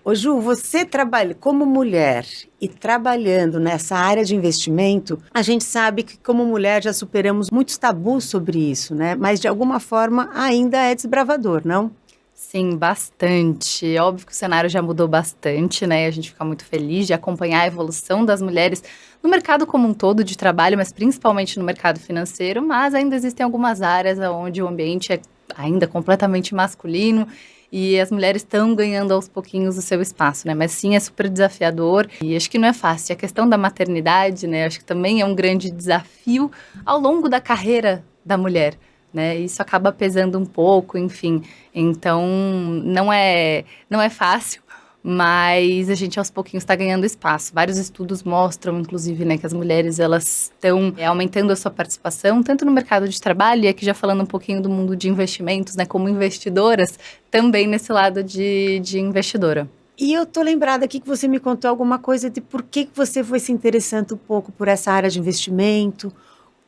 Ô Ju, você trabalha como mulher e trabalhando nessa área de investimento, a gente sabe que como mulher já superamos muitos tabus sobre isso, né? Mas de alguma forma ainda é desbravador, não? Sim, bastante. Óbvio que o cenário já mudou bastante, né? A gente fica muito feliz de acompanhar a evolução das mulheres no mercado como um todo de trabalho, mas principalmente no mercado financeiro. Mas ainda existem algumas áreas onde o ambiente é ainda completamente masculino e as mulheres estão ganhando aos pouquinhos o seu espaço, né? Mas sim, é super desafiador e acho que não é fácil. A questão da maternidade, né? Acho que também é um grande desafio ao longo da carreira da mulher. Né, isso acaba pesando um pouco, enfim. Então, não é fácil, mas a gente aos pouquinhos está ganhando espaço. Vários estudos mostram, inclusive, né, que as mulheres elas estão aumentando a sua participação, tanto no mercado de trabalho, e aqui já falando um pouquinho do mundo de investimentos, né, como investidoras, também nesse lado de investidora. E eu tô lembrada aqui que você me contou alguma coisa de por que você foi se interessando um pouco por essa área de investimento.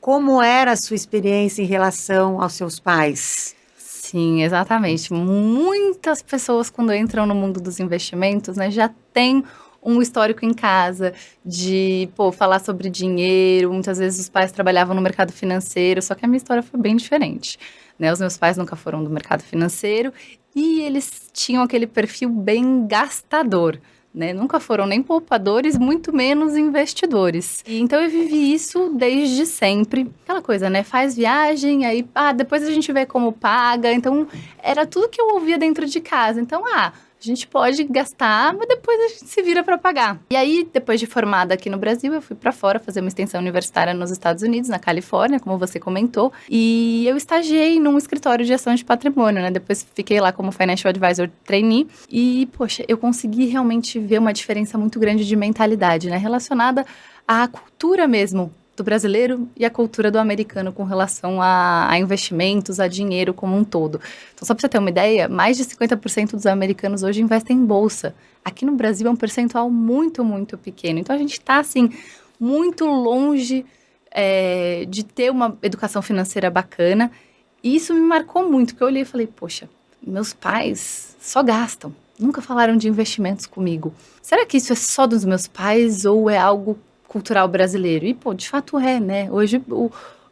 Como era a sua experiência em relação aos seus pais? Sim, exatamente. Muitas pessoas, quando entram no mundo dos investimentos, né, já têm um histórico em casa de, pô, falar sobre dinheiro. Muitas vezes os pais trabalhavam no mercado financeiro, só que a minha história foi bem diferente, né? Os meus pais nunca foram do mercado financeiro e eles tinham aquele perfil bem gastador. Né? Nunca foram nem poupadores, muito menos investidores. E então eu vivi isso desde sempre. Aquela coisa, né? Faz viagem, aí depois a gente vê como paga. Então era tudo que eu ouvia dentro de casa. Então, a gente pode gastar, mas depois a gente se vira para pagar. E aí, depois de formada aqui no Brasil, eu fui para fora fazer uma extensão universitária nos Estados Unidos, na Califórnia, como você comentou. E eu estagiei num escritório de gestão de patrimônio, né? Depois fiquei lá como Financial Advisor trainee. E, poxa, eu consegui realmente ver uma diferença muito grande de mentalidade, né? Relacionada à cultura mesmo do brasileiro e a cultura do americano com relação a investimentos, a dinheiro como um todo. Então, só para você ter uma ideia, mais de 50% dos americanos hoje investem em bolsa. Aqui no Brasil é um percentual muito, muito pequeno. Então, a gente está, assim, muito longe de ter uma educação financeira bacana. E isso me marcou muito, porque eu olhei e falei, poxa, meus pais só gastam. Nunca falaram de investimentos comigo. Será que isso é só dos meus pais ou é algo cultural brasileiro? E, pô, de fato é, né? Hoje,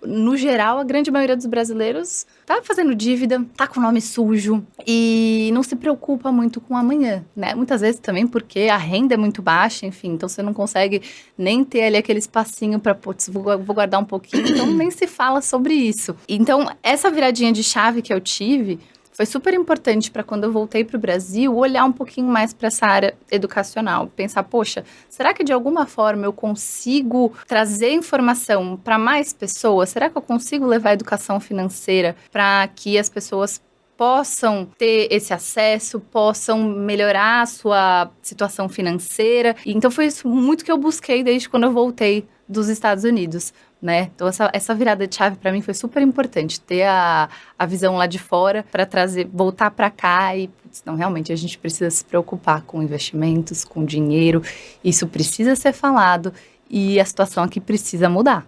no geral, a grande maioria dos brasileiros tá fazendo dívida, tá com o nome sujo e não se preocupa muito com amanhã, né? Muitas vezes também porque a renda é muito baixa, enfim, então você não consegue nem ter ali aquele espacinho para, putz, vou guardar um pouquinho, então nem se fala sobre isso. Então, essa viradinha de chave que eu tive foi super importante para quando eu voltei para o Brasil, olhar um pouquinho mais para essa área educacional. Pensar, poxa, será que de alguma forma eu consigo trazer informação para mais pessoas? Será que eu consigo levar a educação financeira para que as pessoas possam ter esse acesso, possam melhorar a sua situação financeira? E então foi isso muito que eu busquei desde quando eu voltei dos Estados Unidos. Né? Então, essa virada de chave para mim foi super importante, ter a visão lá de fora para trazer, voltar para cá e, não, realmente a gente precisa se preocupar com investimentos, com dinheiro, isso precisa ser falado e a situação aqui precisa mudar.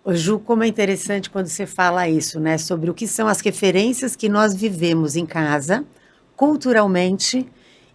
Ô Ju, como é interessante quando você fala isso, né? Sobre o que são as referências que nós vivemos em casa, culturalmente,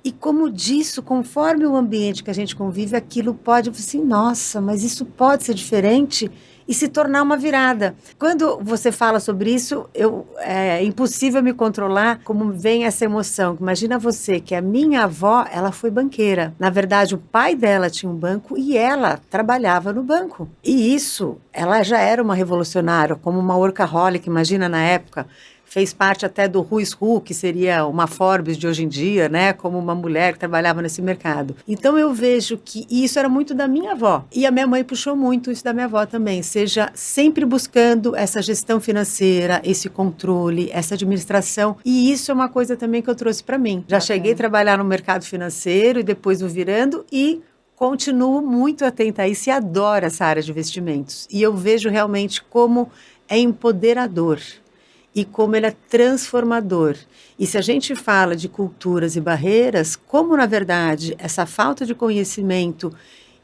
e como disso, conforme o ambiente que a gente convive, aquilo pode, assim, nossa, mas isso pode ser diferente e se tornar uma virada. Quando você fala sobre isso, é impossível me controlar como vem essa emoção. Imagina você que a minha avó, ela foi banqueira. Na verdade, o pai dela tinha um banco e ela trabalhava no banco. E isso, ela já era uma revolucionária, como uma workaholic, imagina na época. Fez parte até do Who's Who, que seria uma Forbes de hoje em dia, né? Como uma mulher que trabalhava nesse mercado. Então eu vejo que isso era muito da minha avó. E a minha mãe puxou muito isso da minha avó também. Seja sempre buscando essa gestão financeira, esse controle, essa administração. E isso é uma coisa também que eu trouxe para mim. Já cheguei a trabalhar no mercado financeiro e depois o virando e continuo muito atenta a isso e adoro essa área de investimentos. E eu vejo realmente como é empoderador e como ele é transformador. E se a gente fala de culturas e barreiras, como na verdade essa falta de conhecimento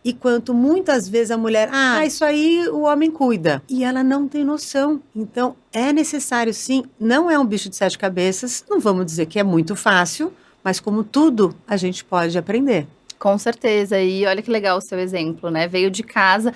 e quanto muitas vezes a mulher, isso aí o homem cuida, e ela não tem noção. Então é necessário sim, não é um bicho de sete cabeças, não vamos dizer que é muito fácil, mas como tudo, a gente pode aprender. Com certeza. E olha que legal o seu exemplo, né? Veio de casa.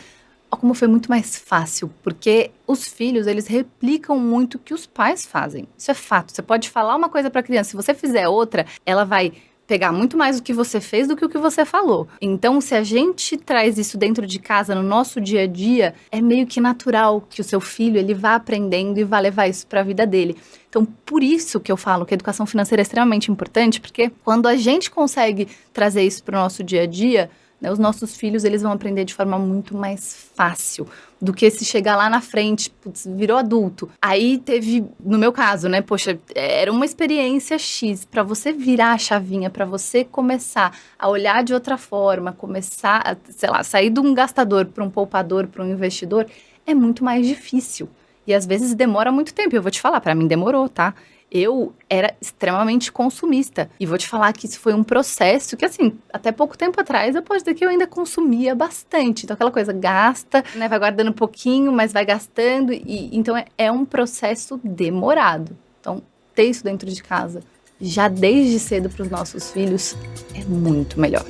Ó, como foi muito mais fácil, porque os filhos, eles replicam muito o que os pais fazem. Isso é fato. Você pode falar uma coisa para a criança, se você fizer outra, ela vai pegar muito mais o que você fez do que o que você falou. Então, se a gente traz isso dentro de casa, no nosso dia a dia, é meio que natural que o seu filho, ele vá aprendendo e vá levar isso para a vida dele. Então, por isso que eu falo que a educação financeira é extremamente importante, porque quando a gente consegue trazer isso para o nosso dia a dia, né, os nossos filhos, eles vão aprender de forma muito mais fácil do que se chegar lá na frente, putz, virou adulto. Aí teve, no meu caso, né, poxa, era uma experiência X, para você virar a chavinha, para você começar a olhar de outra forma, começar a, sei lá, sair de um gastador para um poupador, para um investidor, é muito mais difícil. E às vezes demora muito tempo. Eu vou te falar, para mim demorou, tá? Eu era extremamente consumista. E vou te falar que isso foi um processo que, assim, até pouco tempo atrás, eu posso dizer que eu ainda consumia bastante. Então, aquela coisa, gasta, né? Vai guardando um pouquinho, mas vai gastando. E então, é um processo demorado. Então, ter isso dentro de casa, já desde cedo para os nossos filhos, é muito melhor.